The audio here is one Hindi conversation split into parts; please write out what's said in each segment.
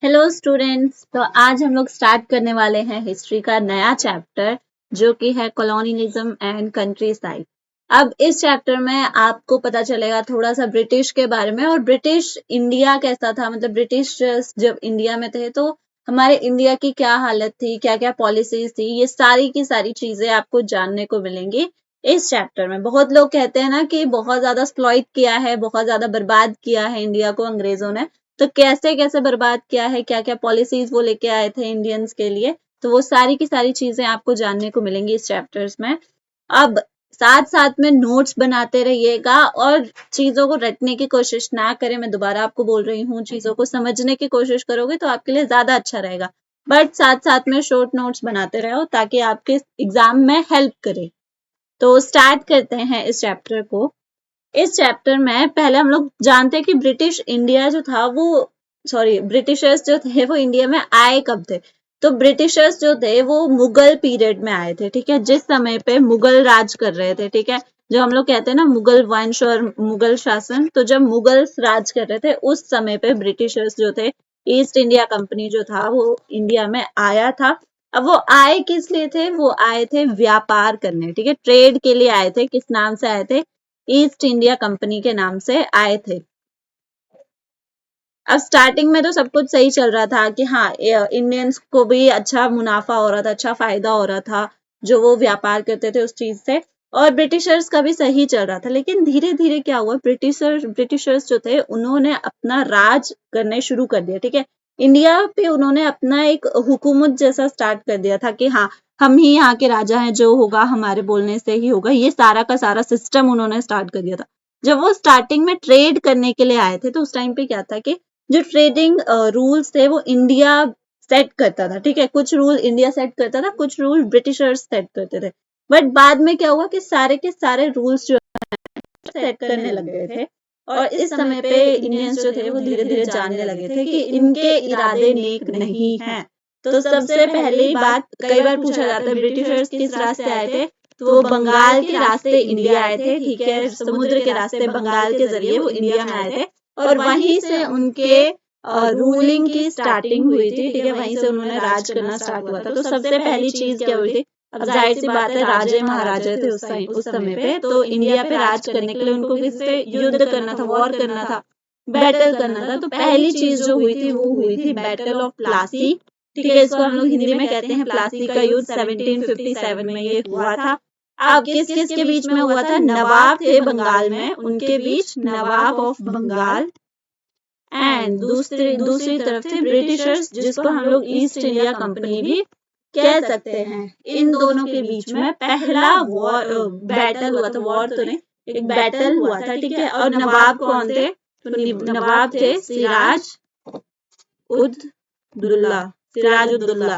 Hello students. तो आज हम लोग स्टार्ट करने वाले हैं हिस्ट्री का नया चैप्टर जो कि है कॉलोनियलिज्म एंड कंट्री साइड। अब इस चैप्टर में आपको पता चलेगा थोड़ा सा ब्रिटिश के बारे में और ब्रिटिश इंडिया कैसा था, मतलब ब्रिटिश जब इंडिया में थे तो हमारे इंडिया की क्या हालत थी, क्या क्या पॉलिसीज थी, ये सारी की सारी चीजें आपको जानने को मिलेंगी इस चैप्टर में। बहुत लोग कहते हैं ना कि बहुत ज्यादा एक्सप्लॉइट किया है, बहुत ज्यादा बर्बाद किया है इंडिया को अंग्रेजों ने। तो कैसे कैसे बर्बाद किया है, क्या क्या पॉलिसीज वो लेके आए थे इंडियंस के लिए, तो वो सारी की सारी चीजें आपको जानने को मिलेंगी इस चैप्टर्स में। अब साथ साथ में नोट्स बनाते रहिएगा और चीजों को रटने की कोशिश ना करें। मैं दोबारा आपको बोल रही हूँ, चीजों को समझने की कोशिश करोगे तो आपके लिए ज्यादा अच्छा रहेगा, बट साथ साथ में शॉर्ट नोट्स बनाते रहो ताकि आपके एग्जाम में हेल्प करे। तो स्टार्ट करते हैं इस चैप्टर को। इस चैप्टर में पहले हम लोग जानते हैं कि ब्रिटिश इंडिया जो था वो, सॉरी, ब्रिटिशर्स जो थे वो इंडिया में आए कब थे। तो ब्रिटिशर्स जो थे वो मुगल पीरियड में आए थे, ठीक है, जिस समय पे मुगल राज कर रहे थे, ठीक है। जो हम लोग कहते हैं ना मुगल वंश और मुगल शासन, तो जब मुगल राज कर रहे थे उस समय पे ब्रिटिशर्स जो थे, ईस्ट इंडिया कंपनी जो था वो इंडिया में आया था। अब वो आए किस लिए थे? वो आए थे व्यापार करने, ठीक है, ट्रेड के लिए आए थे। किस नाम से आए थे? ईस्ट इंडिया कंपनी के नाम से आए थे। अब स्टार्टिंग में तो सब कुछ सही चल रहा था कि हाँ, इंडियंस को भी अच्छा मुनाफा हो रहा था, अच्छा फायदा हो रहा था जो वो व्यापार करते थे उस चीज से, और ब्रिटिशर्स का भी सही चल रहा था। लेकिन धीरे धीरे क्या हुआ, ब्रिटिशर्स जो थे उन्होंने अपना राज करने शुरू कर दिया, ठीक है। इंडिया पे उन्होंने अपना एक हुकूमत जैसा स्टार्ट कर दिया था कि हाँ, हम ही यहाँ के राजा हैं, जो होगा हमारे बोलने से ही होगा। ये सारा का सारा सिस्टम उन्होंने स्टार्ट कर दिया था। जब वो स्टार्टिंग में ट्रेड करने के लिए आए थे तो उस टाइम पे क्या था कि जो ट्रेडिंग रूल्स थे वो इंडिया सेट करता था, ठीक है। कुछ रूल इंडिया सेट करता था, कुछ रूल ब्रिटिशर्स सेट करते थे। बट बाद में क्या हुआ कि सारे के सारे रूल्स जो सेट करने लग गए थे, और इस समय पे इंडियंस जो थे वो धीरे धीरे जानने लगे थे कि इनके इरादे नेक नहीं हैं। तो सबसे पहली बात, कई बार पूछा जाता है ब्रिटिशर्स किस रास्ते आए थे, तो वो बंगाल के रास्ते इंडिया आए थे, ठीक है। समुद्र के रास्ते बंगाल के जरिए वो इंडिया में आए थे और वहीं से उनके रूलिंग की स्टार्टिंग हुई थी, ठीक है। वहीं से उन्होंने राज करना स्टार्ट हुआ था। तो सबसे पहली चीज क्या हुई थी? अब जाहिर सी बात है, राजे महाराजे थे उस समय पे, तो इंडिया पे राज करने के लिए उनको किसी से युद्ध करना था, वॉर करना था, बैटल करना था। तो पहली चीज जो हुई थी वो हुई थी बैटल ऑफ प्लासी, ठीक है। इसको हम लोग हिंदी में कहते हैं प्लासी का युद्ध। 1757 में ये हुआ था। अब किस किस के बीच में हुआ था? नवाब थे बंगाल में, उनके बीच नवाब ऑफ बंगाल, एंड दूसरी तरफ थे ब्रिटिशर्स, जिसको हम लोग ईस्ट इंडिया कंपनी भी कह सकते हैं। इन दोनों के बीच में पहला वॉर बैटल हुआ था, वॉर तो नहीं, एक बैटल हुआ था, ठीक है। और नवाब कौन थे? तो नवाब थे सिराजुद्दौला।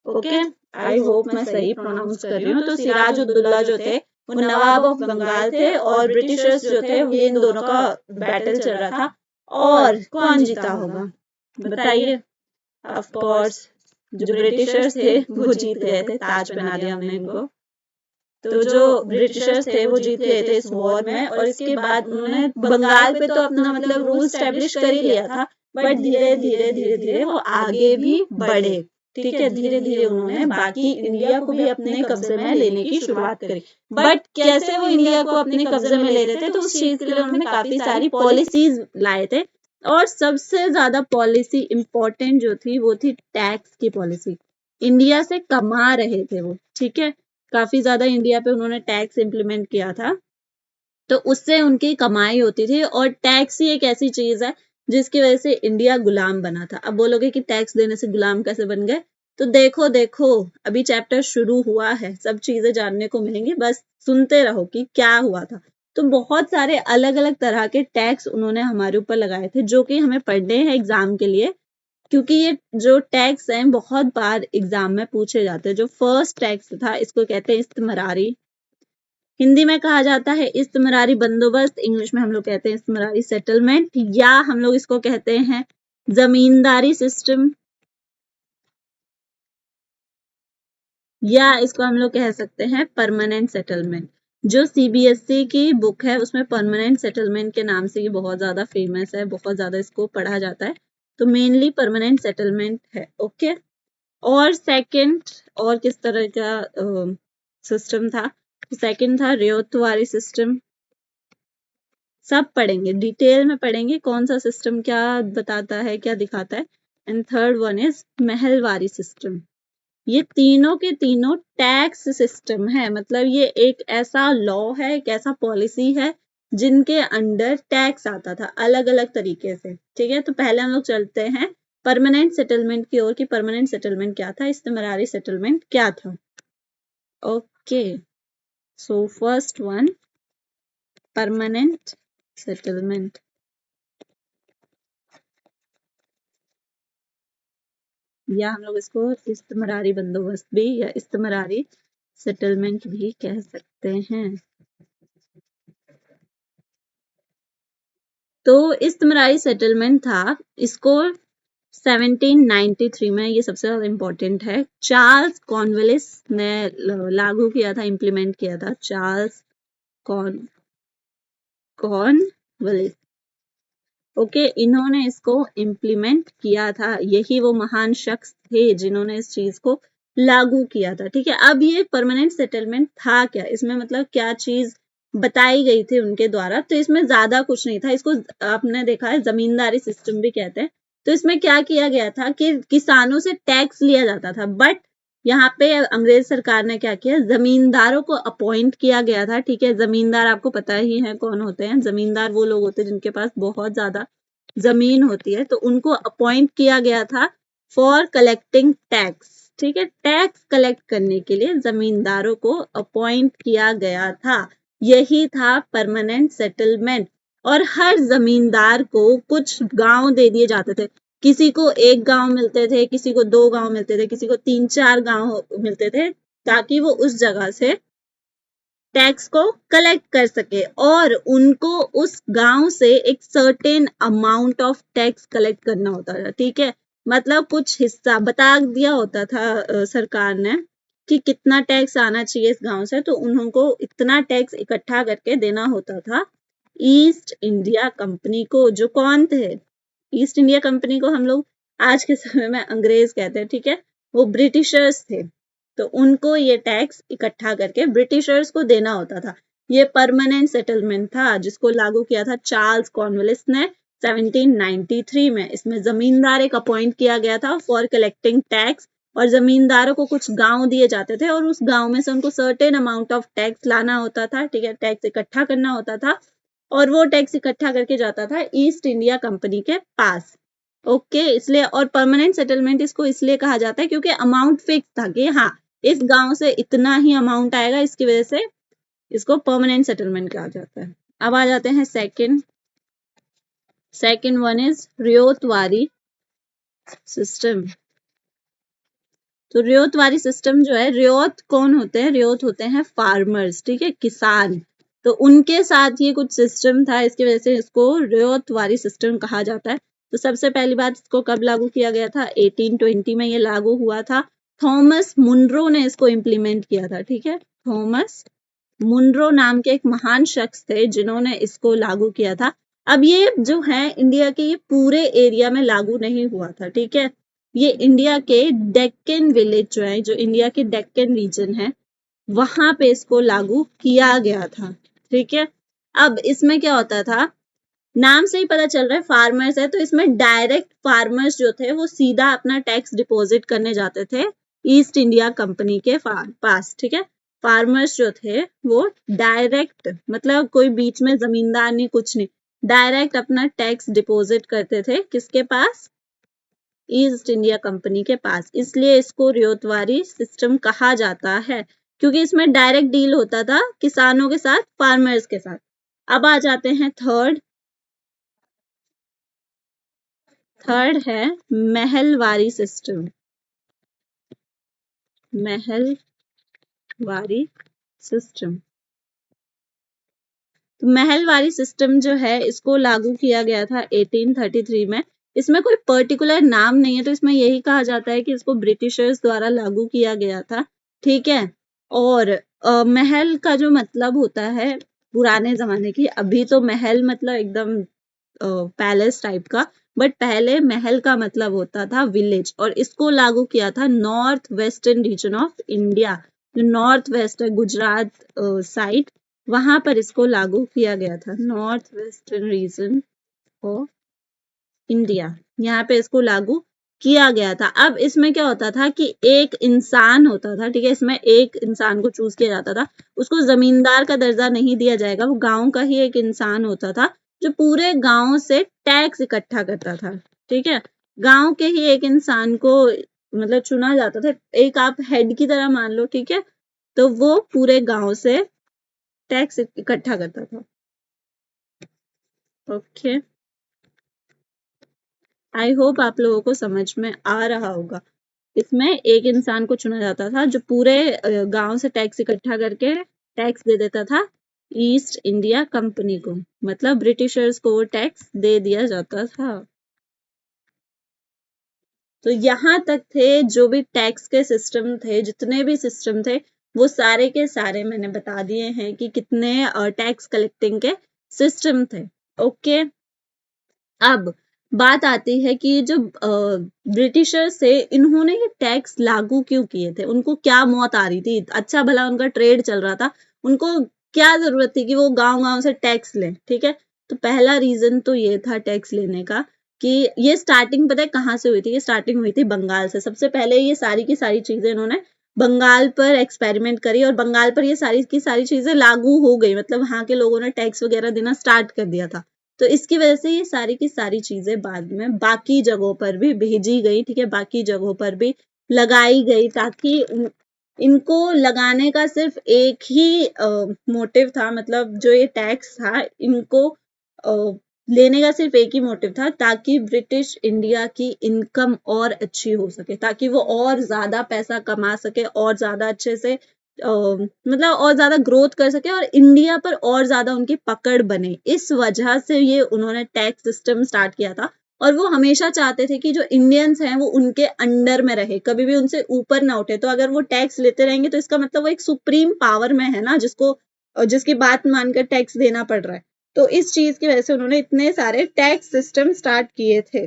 ओके, आई होप मैं सही प्रोनाउंस कर रही हूँ। तो सिराजुद्दौला जो थे वो नवाब ऑफ बंगाल थे, और ब्रिटिशर्स जो थे ये इन दोनों का बैटल चल रहा था। और कौन जीता होगा बताइए? ऑफ कोर्स जो ब्रिटिशर्स थे वो जीत गए थे, ताज पहना दिया हमने इनको। तो जो ब्रिटिशर्स थे वो जीत गए थे इस वॉर में, और इसके बाद उन्होंने बंगाल पे तो अपना मतलब रूल स्टैब्लिश कर ही लिया था, बट धीरे धीरे वो आगे भी बढ़े, ठीक है। धीरे धीरे उन्होंने बाकी इंडिया को भी अपने कब्जे में लेने की शुरुआत करी। बट कैसे वो इंडिया को अपने कब्जे में ले रहे थे, तो उस चीज के लिए उन्होंने काफी सारी पॉलिसीज लाए थे। और सबसे ज्यादा पॉलिसी इंपॉर्टेंट जो थी वो थी टैक्स की पॉलिसी। इंडिया से कमा रहे थे वो, ठीक है। काफी ज्यादा इंडिया पे उन्होंने टैक्स इम्प्लीमेंट किया था, तो उससे उनकी कमाई होती थी। और टैक्स ही एक ऐसी चीज है जिसकी वजह से इंडिया गुलाम बना था। अब बोलोगे कि टैक्स देने से गुलाम कैसे बन गए, तो देखो देखो, अभी चैप्टर शुरू हुआ है, सब चीजें जानने को मिलेंगी, बस सुनते रहो कि क्या हुआ था। तो बहुत सारे अलग अलग तरह के टैक्स उन्होंने हमारे ऊपर लगाए थे, जो कि हमें पढ़ने हैं एग्जाम के लिए, क्योंकि ये जो टैक्स हैं बहुत बार एग्जाम में पूछे जाते हैं। जो फर्स्ट टैक्स था इसको कहते हैं इस्तेमरारी, हिंदी में कहा जाता है इस्तेमरारी बंदोबस्त, इंग्लिश में हम लोग कहते हैं इस्तेमरारी सेटलमेंट, या हम लोग इसको कहते हैं जमींदारी सिस्टम, या इसको हम लोग कह सकते हैं परमानेंट सेटलमेंट। जो सीबीएसई की बुक है उसमें परमानेंट सेटलमेंट के नाम से ये बहुत ज्यादा फेमस है, बहुत ज्यादा इसको पढ़ा जाता है। तो मेनली परमानेंट सेटलमेंट है। ओके, और सेकंड और किस तरह का सिस्टम था? सेकंड था रियायतवारी सिस्टम। सब पढ़ेंगे, डिटेल में पढ़ेंगे कौन सा सिस्टम क्या बताता है, क्या दिखाता है। And third one is Mahalwari system. ये तीनों के तीनों टैक्स सिस्टम है, मतलब ये एक ऐसा लॉ है, एक ऐसा पॉलिसी है जिनके अंडर टैक्स आता था अलग अलग तरीके से। ठीक है, तो पहले हम लोग चलते हैं परमानेंट सेटलमेंट की ओर कि परमानेंट सेटलमेंट क्या था, इस्तेमरारी सेटलमेंट क्या था। Okay, so first one permanent settlement. या हम लोग इसको इस्तेमरारी बंदोबस्त भी या इस्तेमरारी सेटलमेंट भी कह सकते हैं। तो इस्तेमरारी सेटलमेंट था, इसको 1793 में, ये सबसे ज्यादा इम्पोर्टेंट है, चार्ल्स कॉर्नवालिस ने लागू किया था, इम्प्लीमेंट किया था। चार्ल्स कॉर्नवालिस, ओके, इन्होंने इसको इम्प्लीमेंट किया था। यही वो महान शख्स थे जिन्होंने इस चीज को लागू किया था। ठीक है, अब ये परमानेंट सेटलमेंट था क्या, इसमें मतलब क्या चीज बताई गई थी उनके द्वारा, तो इसमें ज्यादा कुछ नहीं था। इसको आपने देखा है जमींदारी सिस्टम भी कहते हैं। तो इसमें क्या किया गया था कि किसानों से टैक्स लिया जाता था, बट यहाँ पे अंग्रेज सरकार ने क्या किया, जमींदारों को अपॉइंट किया गया था। ठीक है, जमींदार आपको पता ही है कौन होते हैं। जमींदार वो लोग होते हैं जिनके पास बहुत ज्यादा जमीन होती है, तो उनको अपॉइंट किया गया था फॉर कलेक्टिंग टैक्स। ठीक है, टैक्स कलेक्ट करने के लिए जमींदारों को अपॉइंट किया गया था। यही था परमानेंट सेटलमेंट। और हर जमींदार को कुछ गांव दे दिए जाते थे। किसी को एक गांव मिलते थे, किसी को 2 गांव मिलते थे, किसी को 3-4 गांव मिलते थे, ताकि वो उस जगह से टैक्स को कलेक्ट कर सके और उनको उस गांव से एक certain amount of tax collect करना होता था। ठीक है, मतलब कुछ हिस्सा बता दिया होता था सरकार ने कि कितना टैक्स आना चाहिए इस गांव से, तो उनको इतना टैक्स इकट्ठा करके देना होता था ईस्ट इंडिया कंपनी को। जो कौन थे ईस्ट इंडिया कंपनी को, हम लोग आज के समय में अंग्रेज कहते हैं। ठीक है, वो ब्रिटिशर्स थे, तो उनको ये टैक्स इकट्ठा करके ब्रिटिशर्स को देना होता था। ये परमानेंट सेटलमेंट था जिसको लागू किया था चार्ल्स कॉर्नवालिस ने 1793 में। इसमें जमींदार एक अपॉइंट किया गया था फॉर कलेक्टिंग टैक्स, और जमींदारों को कुछ गांव दिए जाते थे और उस गांव में से उनको सर्टेन अमाउंट ऑफ टैक्स लाना होता था। ठीक है, टैक्स इकट्ठा करना होता था और वो टैक्स इकट्ठा करके जाता था ईस्ट इंडिया कंपनी के पास। ओके, इसलिए और परमानेंट सेटलमेंट इसको इसलिए कहा जाता है क्योंकि अमाउंट फिक्स था कि हाँ इस गांव से इतना ही अमाउंट आएगा, इसकी वजह से इसको परमानेंट सेटलमेंट कहा जाता है। अब आ जाते हैं सेकंड वन इज रियायतवारी सिस्टम। तो रियायतवारी सिस्टम जो है, रियायत कौन होते हैं, रियायत होते हैं फार्मर्स। ठीक है, किसान, तो उनके साथ ये कुछ सिस्टम था, इसकी वजह से इसको रियायतवारी सिस्टम कहा जाता है। तो सबसे पहली बात, इसको कब लागू किया गया था, 1820 में ये लागू हुआ था। थॉमस मुनरो ने इसको इम्प्लीमेंट किया था। ठीक है, थॉमस मुनरो नाम के एक महान शख्स थे जिन्होंने इसको लागू किया था। अब ये जो है इंडिया के ये पूरे एरिया में लागू नहीं हुआ था। ठीक है, ये इंडिया के डेक्कन विलेज जो है, जो इंडिया के डेक्कन रीजन है, वहां पे इसको लागू किया गया था। ठीक है, अब इसमें क्या होता था, नाम से ही पता चल रहा है फार्मर्स है, तो इसमें डायरेक्ट फार्मर्स जो थे वो सीधा अपना टैक्स डिपॉजिट करने जाते थे ईस्ट इंडिया कंपनी के पास। ठीक है, फार्मर्स जो थे वो डायरेक्ट, मतलब कोई बीच में जमींदार नहीं, कुछ नहीं, डायरेक्ट अपना टैक्स डिपॉजिट करते थे किसके पास, ईस्ट इंडिया कंपनी के पास। इसलिए इसको रियायतवारी सिस्टम कहा जाता है, क्योंकि इसमें डायरेक्ट डील होता था किसानों के साथ, फार्मर्स के साथ। अब आ जाते हैं थर्ड है महलवारी सिस्टम। महलवारी सिस्टम, तो महलवारी सिस्टम जो है इसको लागू किया गया था 1833 में। इसमें कोई पर्टिकुलर नाम नहीं है, तो इसमें यही कहा जाता है कि इसको ब्रिटिशर्स द्वारा लागू किया गया था। ठीक है, और महल का जो मतलब होता है पुराने जमाने की, अभी तो महल मतलब एकदम पैलेस टाइप का, बट पहले महल का मतलब होता था विलेज, और इसको लागू किया था north western region of India. जो नॉर्थ वेस्ट है गुजरात साइड, वहां पर इसको लागू किया गया था। North western region of India, यहाँ पे इसको लागू किया गया था। अब इसमें क्या होता था कि एक इंसान होता था, ठीक है, इसमें एक इंसान को चूज किया जाता था, उसको जमींदार का दर्जा नहीं दिया जाएगा, वो गांव का ही एक इंसान होता था जो पूरे गांव से टैक्स इकट्ठा करता था, ठीक है। गांव के ही एक इंसान को मतलब चुना जाता था, एक आप हेड की तरह मान लो, ठीक है, तो वो पूरे गांव से टैक्स इकट्ठा करता था। ओके, आई होप आप लोगों को समझ में आ रहा होगा। इसमें एक इंसान को चुना जाता था जो पूरे गांव से टैक्स इकट्ठा करके टैक्स दे देता था ईस्ट इंडिया कंपनी को, मतलब ब्रिटिशर्स को वो टैक्स दे दिया जाता था। तो यहाँ तक थे जो भी टैक्स के सिस्टम थे, जितने भी सिस्टम थे, वो सारे के सारे मैंने बता दिए हैं कि कितने टैक्स कलेक्टिंग के सिस्टम थे। ओके, अब बात आती है कि जो ब्रिटिशर्स थे, इन्होंने ये टैक्स लागू क्यों किए थे, उनको क्या मौत आ रही थी, अच्छा भला उनका ट्रेड चल रहा था, उनको क्या जरूरत थी कि वो गांव गांव से टैक्स लें, ठीक है। तो पहला रीजन तो ये था टैक्स लेने का कि ये स्टार्टिंग पता है कहाँ से हुई थी, ये स्टार्टिंग हुई थी बंगाल से। सबसे पहले ये सारी की सारी चीजें इन्होंने बंगाल पर एक्सपेरिमेंट करी, और बंगाल पर ये सारी की सारी चीजें लागू हो गई, मतलब वहां के लोगों ने टैक्स वगैरह देना स्टार्ट कर दिया था। तो इसकी वजह से ये सारी की सारी चीजें बाद में बाकी जगहों पर भी भेजी गई, ठीक है, बाकी जगहों पर भी लगाई गई, ताकि इनको लगाने का सिर्फ एक ही मोटिव था, मतलब जो ये टैक्स था इनको लेने का सिर्फ एक ही मोटिव था, ताकि ब्रिटिश इंडिया की इनकम और अच्छी हो सके, ताकि वो और ज्यादा पैसा कमा सके, और ज्यादा अच्छे से मतलब और ज्यादा ग्रोथ कर सके, और इंडिया पर और ज्यादा उनकी पकड़ बने। इस वजह से ये उन्होंने टैक्स सिस्टम स्टार्ट किया था, और वो हमेशा चाहते थे कि जो इंडियंस हैं वो उनके अंडर में रहे, कभी भी उनसे ऊपर ना उठे। तो अगर वो टैक्स लेते रहेंगे तो इसका मतलब वो एक सुप्रीम पावर में है ना, जिसकी बात मानकर टैक्स देना पड़ रहा है। तो इस चीज की वजह से उन्होंने इतने सारे टैक्स सिस्टम स्टार्ट किए थे,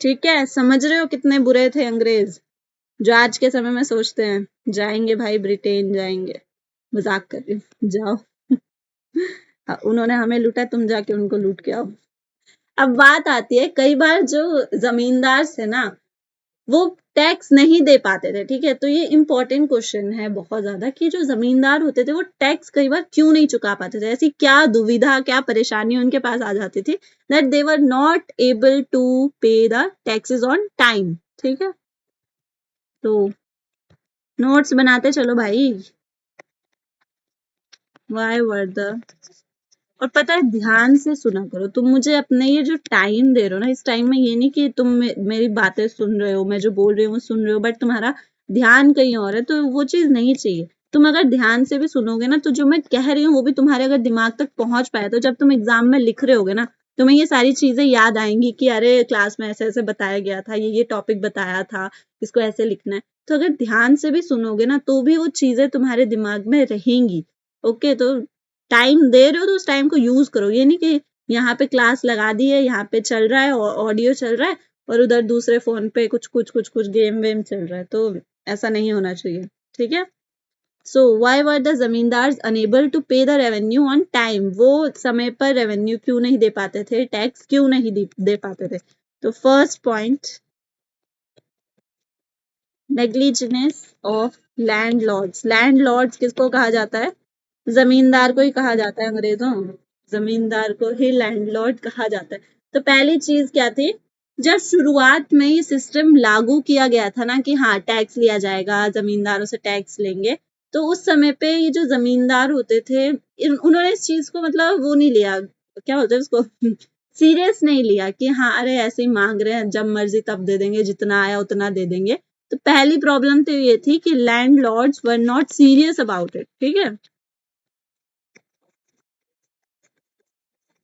ठीक है। समझ रहे हो कितने बुरे थे अंग्रेज, जो आज के समय में सोचते हैं जाएंगे भाई ब्रिटेन जाएंगे। मजाक कर रही हूँ, जाओ। हाँ, उन्होंने हमें लूटा, तुम जाके उनको लूट के आओ। अब बात आती है, कई बार जो जमींदार थे ना, वो टैक्स नहीं दे पाते थे, ठीक है। तो ये इंपॉर्टेंट क्वेश्चन है बहुत ज्यादा कि जो जमींदार होते थे वो टैक्स कई बार क्यों नहीं चुका पाते थे, ऐसी क्या दुविधा, क्या परेशानी उनके पास आ जाती थी that they were not able to pay the taxes on time, ठीक है। तो नोट्स बनाते चलो भाई। वाई वर द, और पता है ध्यान से सुना करो, तुम मुझे अपने ये जो टाइम दे रहे हो ना, इस टाइम में ये नहीं कि तुम मेरी बातें सुन रहे हो, मैं जो बोल रही हूँ सुन रहे हो, बट तुम्हारा ध्यान कहीं और है, तो वो चीज नहीं चाहिए। तुम अगर ध्यान से भी सुनोगे ना, तो जो मैं कह रही हूँ वो भी तुम्हारे अगर दिमाग तक पहुंच पाए, तो जब तुम एग्जाम में लिख रहे होगे ना, तुम्हें ये सारी चीजें याद आएंगी कि अरे क्लास में ऐसे ऐसे बताया गया था, ये टॉपिक बताया था, इसको ऐसे लिखना है। तो अगर ध्यान से भी सुनोगे ना, तो भी वो चीजें तुम्हारे दिमाग में रहेंगी। ओके, तो टाइम दे रहे हो तो उस टाइम को यूज करो, ये नहीं कि यहाँ पे क्लास लगा दी है, यहाँ पे चल रहा है और ऑडियो चल रहा है, और उधर दूसरे फोन पे कुछ गेम वेम चल रहा है, तो ऐसा नहीं होना चाहिए, ठीक है। So why were the zamindars unable to pay the revenue on time, वो समय पर रेवेन्यू क्यों नहीं दे पाते थे, टैक्स क्यों नहीं दे पाते थे। तो first point, negligence of landlords. Landlords किसको कहा जाता है, जमींदार को ही कहा जाता है अंग्रेजों, जमींदार को ही लैंडलॉर्ड कहा जाता है। तो पहली चीज क्या थी, जब शुरुआत में ये सिस्टम लागू किया गया था ना कि हाँ टैक्स लिया जाएगा, जमींदारों से टैक्स लेंगे, तो उस समय पे ये जो जमींदार होते थे, उन्होंने इस चीज को मतलब वो नहीं लिया, क्या बोलते हैं उसको, सीरियस नहीं लिया कि हाँ अरे ऐसे ही मांग रहे हैं, जब मर्जी तब दे देंगे, जितना आया उतना दे देंगे। तो पहली प्रॉब्लम तो ये थी कि landlords were not serious about it, ठीक है।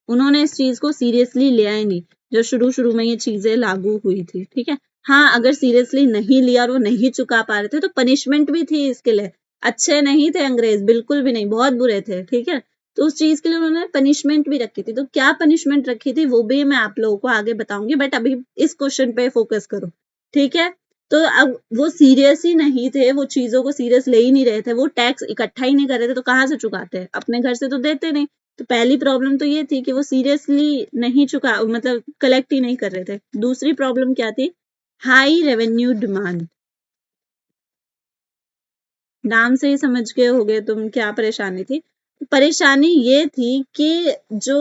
उन्होंने इस चीज को सीरियसली लिया ही नहीं, जो शुरू शुरू में ये चीजें लागू हुई थी, ठीक है। हाँ, अगर सीरियसली नहीं लिया और वो नहीं चुका पा रहे थे तो पनिशमेंट भी थी इसके लिए। अच्छे नहीं थे अंग्रेज, बिल्कुल भी नहीं, बहुत बुरे थे, ठीक है। तो उस चीज के लिए उन्होंने पनिशमेंट भी रखी थी। तो क्या पनिशमेंट रखी थी वो भी मैं आप लोगों को आगे बताऊंगी, बट अभी इस क्वेश्चन पे फोकस करो, ठीक है। तो अब वो सीरियस ही नहीं थे, वो चीजों को सीरियस ले ही नहीं रहे थे, वो टैक्स इकट्ठा ही नहीं कर रहे थे, तो कहाँ से चुकाते हैं? अपने घर से तो देते नहीं। तो पहली प्रॉब्लम तो ये थी कि वो सीरियसली नहीं चुका, मतलब कलेक्ट ही नहीं कर रहे थे। दूसरी प्रॉब्लम क्या थी? High revenue demand. नाम से ही समझ गए होगे तुम क्या परेशानी थी। परेशानी ये थी कि जो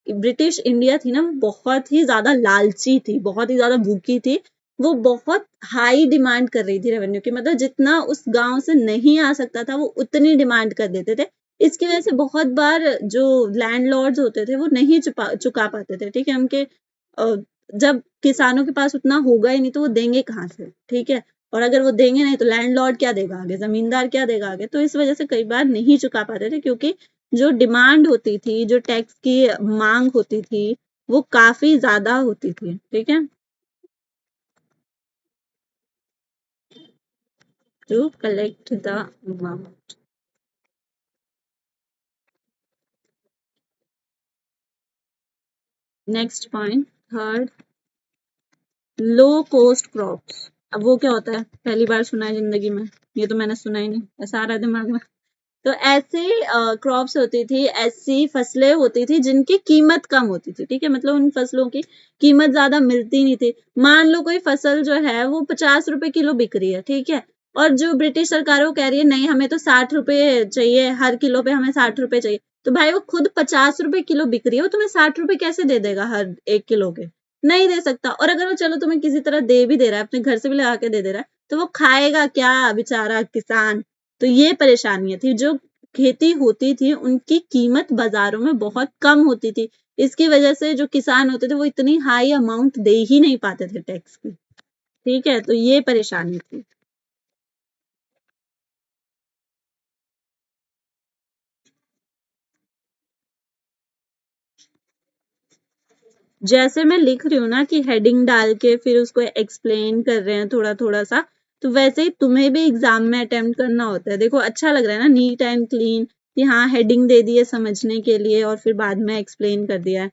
ब्रिटिश इंडिया थी ना, वो बहुत ही ज्यादा लालची थी, बहुत ही ज्यादा भूखी थी। वो बहुत हाई डिमांड कर रही थी रेवेन्यू की, मतलब जितना उस गांव से नहीं आ सकता था वो उतनी डिमांड कर देते थे। इसकी वजह से बहुत बार जो लैंडलॉर्ड्स होते थे वो नहीं चुका पाते थे, ठीक है। उनके जब किसानों के पास उतना होगा ही नहीं तो वो देंगे कहाँ से, ठीक है। और अगर वो देंगे नहीं तो लैंडलॉर्ड क्या देगा आगे, जमींदार क्या देगा आगे। तो इस वजह से कई बार नहीं चुका पाते थे, क्योंकि जो डिमांड होती थी, जो टैक्स की मांग होती थी, वो काफी ज्यादा होती थी, ठीक है। To collect the amount. Next point, third, low cost crops. अब वो क्या होता है? पहली बार सुना है जिंदगी में, ये तो मैंने सुना ही नहीं, ऐसा आ रहा है दिमाग में। तो ऐसे क्रॉप्स होती थी, ऐसी फसलें होती थी जिनकी कीमत कम होती थी, ठीक है। मतलब उन फसलों की कीमत ज्यादा मिलती नहीं थी। मान लो कोई फसल जो है वो 50 रुपए किलो बिक रही है, ठीक है। और जो ब्रिटिश सरकार है वो कह रही है नहीं, हमें तो 60 रुपए चाहिए, हर किलो पे हमें 60 रुपए चाहिए। तो भाई वो खुद 50 रुपए किलो बिक रही है, वो तुम्हें 60 रुपए कैसे दे देगा हर एक किलो के? नहीं दे सकता। और अगर वो चलो तुम्हें किसी तरह दे भी दे रहा है, अपने घर से भी लगा के दे दे रहा है, तो वो खाएगा क्या बेचारा किसान? तो ये परेशानियां थी। जो खेती होती थी उनकी कीमत बाजारों में बहुत कम होती थी। इसकी वजह से जो किसान होते थे वो इतनी हाई अमाउंट दे ही नहीं पाते थे टैक्स की, ठीक है। तो ये परेशानी थी। जैसे मैं लिख रही हूँ ना कि हेडिंग डाल के फिर उसको एक्सप्लेन कर रहे हैं थोड़ा थोड़ा सा, तो वैसे ही तुम्हें भी एग्जाम में अटेम्प्ट करना होता है। देखो अच्छा लग रहा है ना, नीट एंड क्लीन, कि हाँ हेडिंग दे दी है समझने के लिए और फिर बाद में एक्सप्लेन कर दिया है।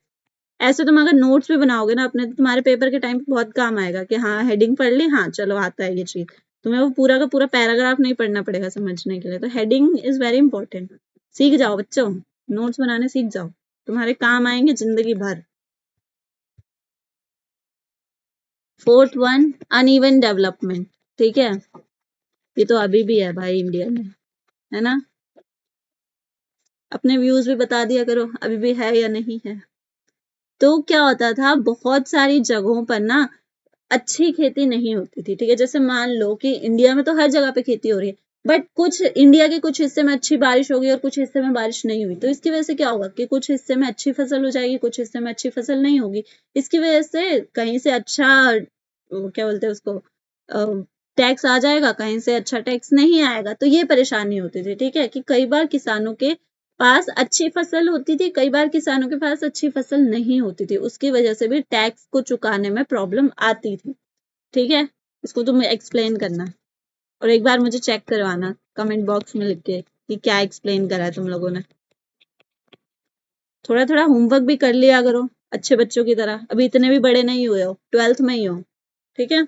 ऐसे तुम अगर नोट्स भी बनाओगे ना अपने, तो तुम्हारे पेपर के टाइम पे बहुत काम आएगा कि हाँ हेडिंग पढ़ ली, हाँ चलो आता है ये चीज। तुम्हें वो पूरा का पूरा पैराग्राफ नहीं पढ़ना पड़ेगा समझने के लिए। तो हेडिंग इज वेरी इंपॉर्टेंट। सीख जाओ बच्चों, नोट्स बनाने सीख जाओ, तुम्हारे काम आएंगे जिंदगी भर। फोर्थ वन, अनइवन डेवलपमेंट, ठीक है। ये तो अभी भी है भाई इंडिया में, है ना। अपने व्यूज भी बता दिया करो अभी भी है या नहीं है। तो क्या होता था, बहुत सारी जगहों पर ना अच्छी खेती नहीं होती थी, ठीक है। जैसे मान लो कि इंडिया में तो हर जगह पे खेती हो रही है, बट कुछ इंडिया के कुछ हिस्से में अच्छी बारिश होगी और कुछ हिस्से में बारिश नहीं हुई। तो इसकी वजह से क्या होगा कि कुछ हिस्से में अच्छी फसल हो जाएगी, कुछ हिस्से में अच्छी फसल नहीं होगी। इसकी वजह से कहीं से अच्छा क्या बोलते हैं उसको, टैक्स आ जाएगा, कहीं से अच्छा टैक्स नहीं आएगा। तो ये परेशानी होती थी, ठीक है, कि कई बार किसानों के पास अच्छी फसल होती थी, कई बार किसानों के पास अच्छी फसल नहीं होती थी। उसकी वजह से भी टैक्स को चुकाने में प्रॉब्लम आती थी, ठीक है। इसको तुम एक्सप्लेन करना और एक बार मुझे चेक करवाना कमेंट बॉक्स में लिख के कि क्या एक्सप्लेन करा है तुम लोगों ने। थोड़ा थोड़ा होमवर्क भी कर लिया करो अच्छे बच्चों की तरह, अभी इतने भी बड़े नहीं हुए हो, 12th में ही हो, ठीक है।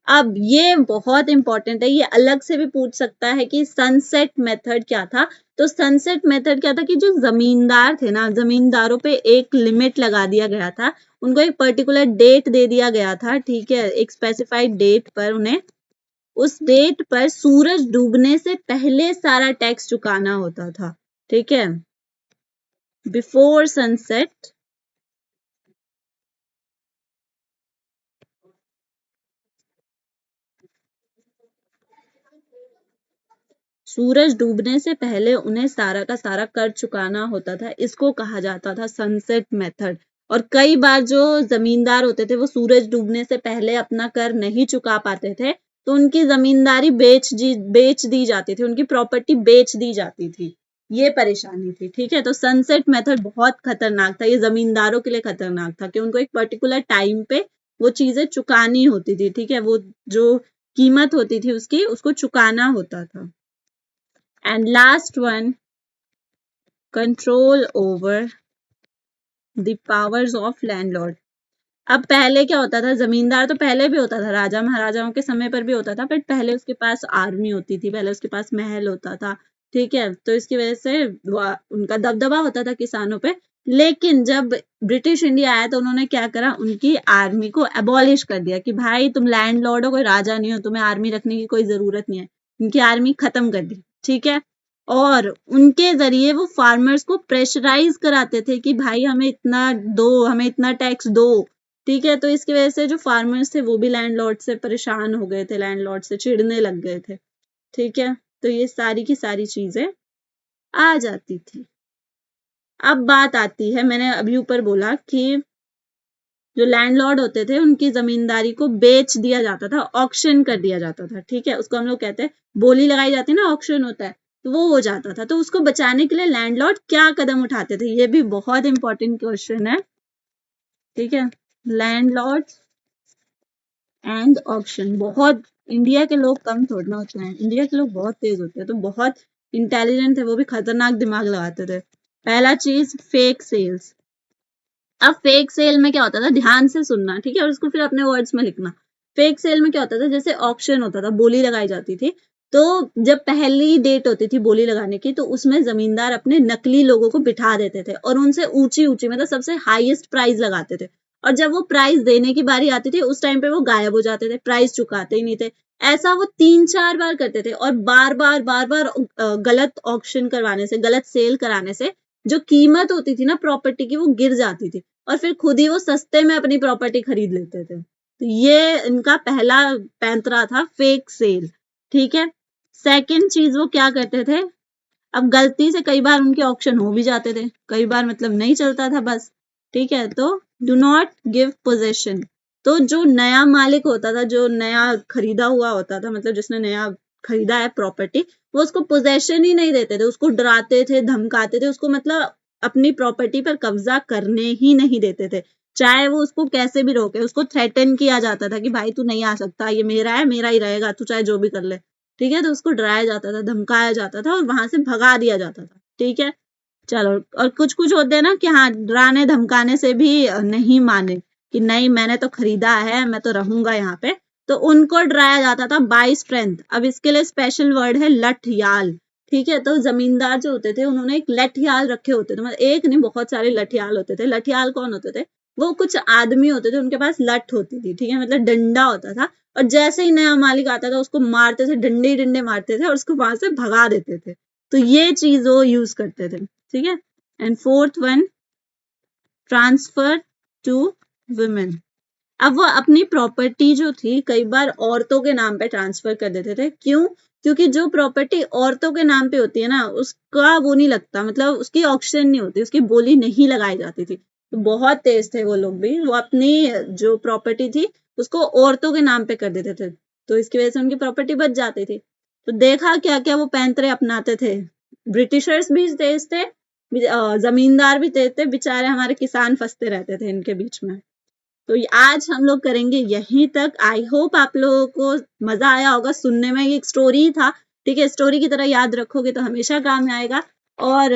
अब ये बहुत इंपॉर्टेंट है, ये अलग से भी पूछ सकता है कि सनसेट मेथड क्या था। तो सनसेट मेथड क्या था कि जो जमींदार थे ना, जमींदारों पे एक लिमिट लगा दिया गया था, उनको एक पर्टिकुलर डेट दे दिया गया था, ठीक है। एक स्पेसिफाइड डेट पर उन्हें, उस डेट पर सूरज डूबने से पहले सारा टैक्स चुकाना होता था, ठीक है। बिफोर सनसेट, सूरज डूबने से पहले उन्हें सारा का सारा कर चुकाना होता था। इसको कहा जाता था सनसेट मेथड। और कई बार जो जमींदार होते थे वो सूरज डूबने से पहले अपना कर नहीं चुका पाते थे, तो उनकी जमींदारी बेच दी जाती थी, उनकी प्रॉपर्टी बेच दी जाती थी। ये परेशानी थी, ठीक है। तो सनसेट मेथड बहुत खतरनाक था, ये जमींदारों के लिए खतरनाक था कि उनको एक पर्टिकुलर टाइम पे वो चीजें चुकानी होती थी, ठीक है। वो जो कीमत होती थी उसकी, उसको चुकाना होता था। And last one, control over the powers of landlord. अब पहले क्या होता था, जमींदार तो पहले भी होता था, राजा महाराजाओं के समय पर भी होता था, बट पहले उसके पास आर्मी होती थी, पहले उसके पास महल होता था, ठीक है, तो इसकी वजह से उनका दबदबा होता था किसानों पे। लेकिन जब ब्रिटिश इंडिया आया तो उन्होंने क्या करा, उनकी आर्मी को एबॉलिश कर दिया कि भाई तुम लैंड लॉर्ड हो, कोई राजा नहीं हो, तुम्हें आर्मी रखने की कोई जरूरत नहीं है। उनकी आर्मी खत्म कर दी, ठीक है। और उनके जरिए वो फार्मर्स को प्रेशराइज कराते थे कि भाई हमें इतना दो, हमें इतना टैक्स दो, ठीक है। तो इसकी वजह से जो फार्मर्स थे वो भी लैंडलॉर्ड से परेशान हो गए थे, लैंडलॉर्ड से चिढ़ने लग गए थे, ठीक है। तो ये सारी की सारी चीजें आ जाती थी। अब बात आती है, मैंने अभी ऊपर बोला कि जो लैंडलॉर्ड होते थे उनकी जमींदारी को बेच दिया जाता था, ऑक्शन कर दिया जाता था, ठीक है। उसको हम लोग कहते हैं, बोली लगाई जाती है ना, ऑक्शन होता है, तो वो हो जाता था। तो उसको बचाने के लिए लैंडलॉर्ड क्या कदम उठाते थे, ये भी बहुत इंपॉर्टेंट क्वेश्चन है, ठीक है। लैंडलॉर्ड एंड ऑक्शन, बहुत इंडिया के लोग कम थोड़ा ना होते हैं, इंडिया के लोग बहुत तेज होते हैं, तो बहुत इंटेलिजेंट थे, वो भी खतरनाक दिमाग लगाते थे। पहला चीज, फेक सेल्स। अब फेक सेल में क्या होता था, ध्यान से सुनना, ठीक है, और उसको फिर अपने वर्ड्स में लिखना। फेक सेल में क्या होता था, जैसे ऑक्शन होता था, बोली लगाई जाती थी, तो जब पहली डेट होती थी बोली लगाने की, तो उसमें जमींदार अपने नकली लोगों को बिठा देते थे और उनसे ऊंची ऊंची, मतलब सबसे हाईएस्ट प्राइस लगाते थे। और जब वो प्राइस देने की बारी आती थी, उस टाइम पे वो गायब हो जाते थे, प्राइस चुकाते ही नहीं थे। ऐसा वो 3-4 बार करते थे, और बार बार गलत ऑक्शन करवाने से, गलत सेल कराने से जो कीमत होती थी ना प्रॉपर्टी की, वो गिर जाती थी, और फिर खुद ही वो सस्ते में अपनी प्रॉपर्टी खरीद लेते थे। तो ये इनका पहला पैंतरा था, फेक सेल, ठीक है। सेकंड चीज वो क्या करते थे, अब गलती से कई बार उनके ऑक्शन हो भी जाते थे, कई बार मतलब नहीं चलता था बस, ठीक है। तो डू नॉट गिव पोजेशन, तो जो नया मालिक होता था, जो नया खरीदा हुआ होता था, मतलब जिसने नया खरीदा है प्रॉपर्टी, वो उसको पोजेशन ही नहीं देते थे, उसको डराते थे, धमकाते थे, उसको मतलब अपनी प्रॉपर्टी पर कब्जा करने ही नहीं देते थे। चाहे वो उसको कैसे भी रोके, उसको थ्रेटन किया जाता था कि भाई तू नहीं आ सकता, ये मेरा है, मेरा ही रहेगा, तू चाहे जो भी कर ले, ठीक है। तो उसको डराया जाता था, धमकाया जाता था, और वहां से भगा दिया जाता था, ठीक है। चलो, और कुछ कुछ होते हैं ना कि हाँ, डराने धमकाने से भी नहीं माने कि नहीं मैंने तो खरीदा है, मैं तो रहूंगा यहाँ पे, तो उनको डराया जाता था बाय स्ट्रेंथ। अब इसके लिए स्पेशल वर्ड है लठयाल, ठीक है। तो जमींदार जो होते थे उन्होंने एक लठयाल रखे होते थे, मतलब एक नहीं बहुत सारे लठयाल होते थे। लठयाल कौन होते थे, वो कुछ आदमी होते थे, उनके पास लठ होती थी, ठीक है, मतलब डंडा होता था, और जैसे ही नया मालिक आता था उसको मारते थे, डंडे ही डंडे मारते थे और उसको वहां से भगा देते थे। तो ये चीज वो यूज करते थे, ठीक है। And fourth one, transfer to women. अब वो अपनी प्रॉपर्टी जो थी कई बार औरतों के नाम पे ट्रांसफर कर देते थे, क्यों, क्योंकि जो प्रॉपर्टी औरतों के नाम पे होती है ना, उसका वो नहीं लगता, मतलब उसकी ऑक्शन नहीं होती, उसकी बोली नहीं लगाई जाती थी। तो बहुत तेज थे वो लोग भी, वो अपनी जो प्रॉपर्टी थी उसको औरतों के नाम पे कर देते थे, तो इसकी वजह से उनकी प्रॉपर्टी बच जाती थी। तो देखा क्या क्या वो पैंतरे अपनाते थे, ब्रिटिशर्स भी तेज थे, जमींदार भी तेज थे, बेचारे हमारे किसान फंसते रहते थे इनके बीच में। तो आज हम लोग करेंगे यहीं तक। आई होप आप लोगों को मजा आया होगा सुनने में, ये एक स्टोरी था, ठीक है, स्टोरी की तरह याद रखोगे तो हमेशा काम में आएगा और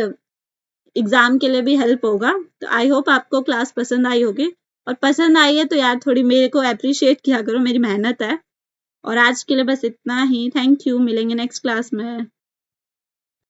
एग्जाम के लिए भी हेल्प होगा। तो आई होप आपको क्लास पसंद आई होगी, और पसंद आई है तो यार थोड़ी मेरे को अप्रिशिएट किया करो, मेरी मेहनत है। और आज के लिए बस इतना ही, थैंक यू, मिलेंगे नेक्स्ट क्लास में।